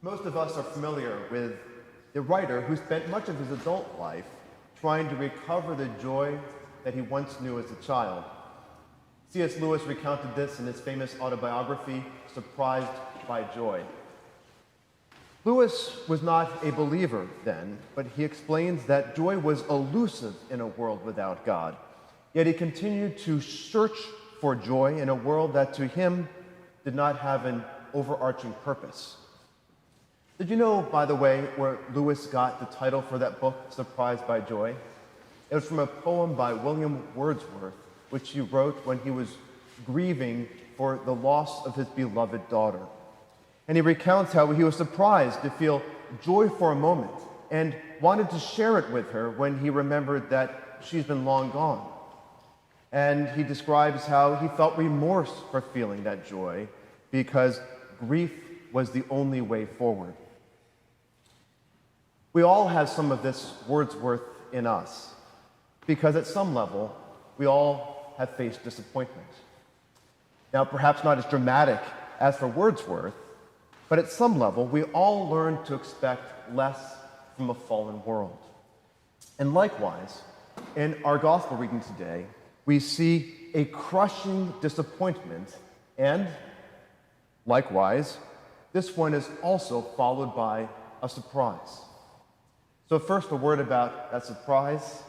Most of us are familiar with the writer who spent much of his adult life trying to recover the joy that he once knew as a child. C.S. Lewis recounted this in his famous autobiography, Surprised by Joy. Lewis was not a believer then, but he explains that joy was elusive in a world without God. Yet he continued to search for joy in a world that to him did not have an overarching purpose. Did you know, by the way, where Lewis got the title for that book, Surprised by Joy? It was from a poem by William Wordsworth, which he wrote when he was grieving for the loss of his beloved daughter. And he recounts how he was surprised to feel joy for a moment and wanted to share it with her when he remembered that she's been long gone. And he describes how he felt remorse for feeling that joy because grief was the only way forward. We all have some of this Wordsworth in us because at some level, we all have faced disappointment. Now, perhaps not as dramatic as for Wordsworth, but at some level, we all learn to expect less from a fallen world. And likewise, in our gospel reading today, we see a crushing disappointment, and likewise, this one is also followed by a surprise. So first, a word about that surprise.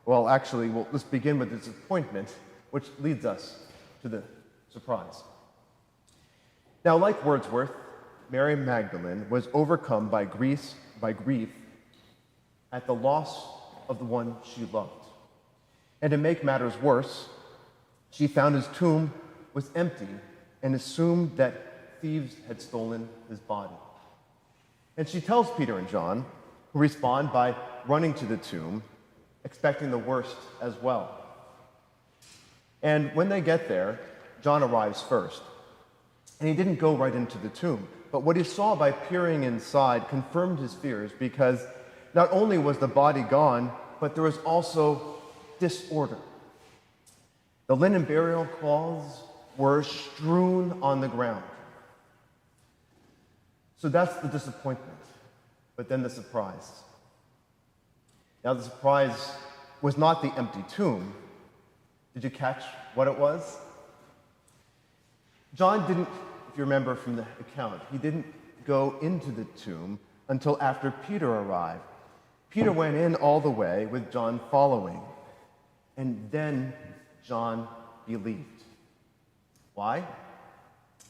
Well, actually, let's begin with the disappointment, which leads us to the surprise. Now, like Wordsworth, Mary Magdalene was overcome by grief at the loss of the one she loved. And to make matters worse, she found his tomb was empty and assumed that thieves had stolen his body. And she tells Peter and John, who respond by running to the tomb, expecting the worst as well. And when they get there, John arrives first. And he didn't go right into the tomb, but what he saw by peering inside confirmed his fears because not only was the body gone, but there was also disorder. The linen burial cloths were strewn on the ground. So that's the disappointment. But then the surprise. Now, the surprise was not the empty tomb. Did you catch what it was? John didn't, if you remember from the account, he didn't go into the tomb until after Peter arrived. Peter went in all the way with John following. And then John believed. Why?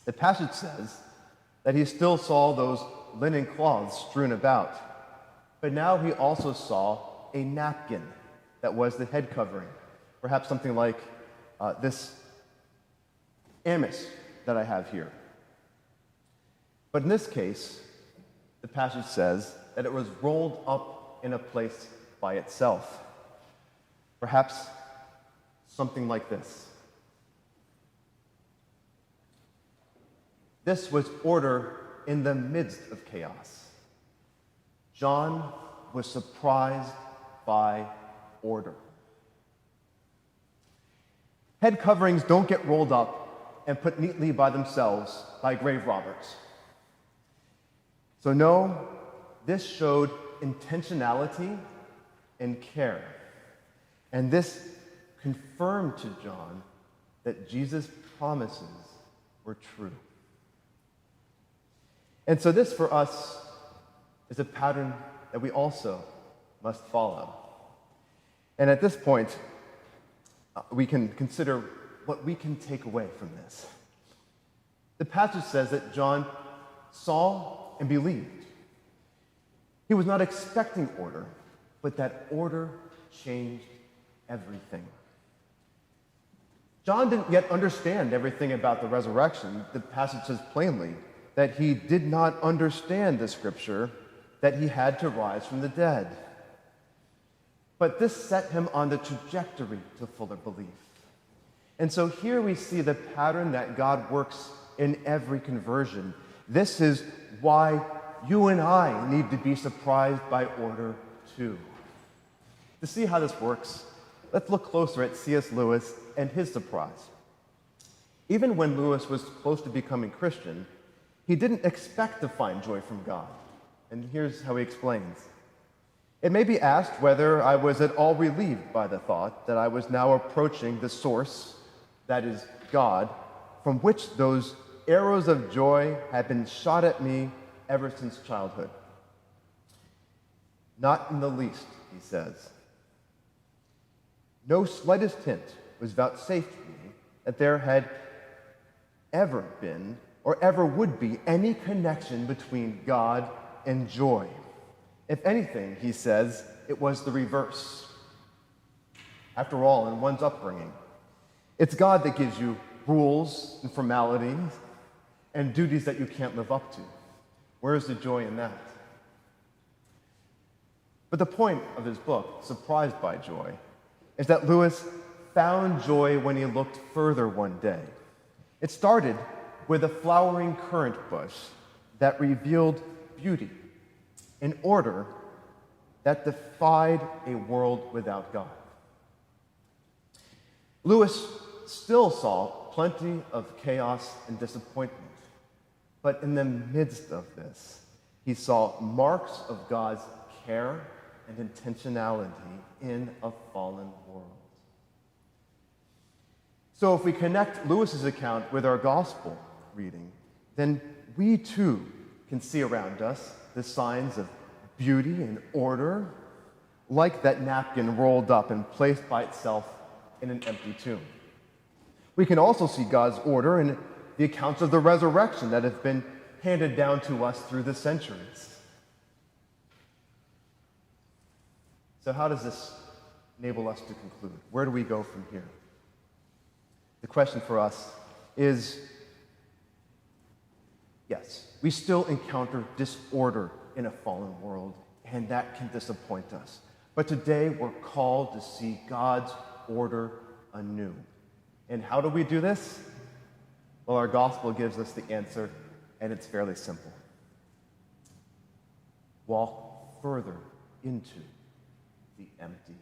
The passage says that he still saw those linen cloths strewn about, but now he also saw a napkin that was the head covering, perhaps something like this amice that I have here. But in this case, the passage says that it was rolled up in a place by itself, perhaps something like this. This was order in the midst of chaos. John was surprised by order. Head coverings don't get rolled up and put neatly by themselves by grave robbers. So no, this showed intentionality and care. And this confirmed to John that Jesus' promises were true. And so this, for us, is a pattern that we also must follow. And at this point, we can consider what we can take away from this. The passage says that John saw and believed. He was not expecting order, but that order changed everything. John didn't yet understand everything about the resurrection. The passage says plainly that he did not understand the scripture that he had to rise from the dead. But this set him on the trajectory to fuller belief. And so here we see the pattern that God works in every conversion. This is why you and I need to be surprised by order too. To see how this works, let's look closer at C.S. Lewis and his surprise. Even when Lewis was close to becoming Christian, He didn't expect to find joy from God. And here's how he explains. It may be asked whether I was at all relieved by the thought that I was now approaching the source, that is, God, from which those arrows of joy had been shot at me ever since childhood. Not in the least, he says. No slightest hint was vouchsafed me that there had ever been or ever would be any connection between God and joy. If anything, he says, it was the reverse. After all, in one's upbringing, it's God that gives you rules and formalities and duties that you can't live up to. Where is the joy in that? But the point of his book, Surprised by Joy, is that Lewis found joy when he looked further one day. It started with a flowering currant bush that revealed beauty, an order that defied a world without God. Lewis still saw plenty of chaos and disappointment, but in the midst of this, he saw marks of God's care and intentionality in a fallen world. So if we connect Lewis's account with our gospel reading, then we too can see around us the signs of beauty and order, like that napkin rolled up and placed by itself in an empty tomb. We can also see God's order in the accounts of the resurrection that have been handed down to us through the centuries. So how does this enable us to conclude? Where do we go from here? The question for us is, yes, we still encounter disorder in a fallen world, and that can disappoint us. But today we're called to see God's order anew. And how do we do this? Well, our gospel gives us the answer, and it's fairly simple. Walk further into the empty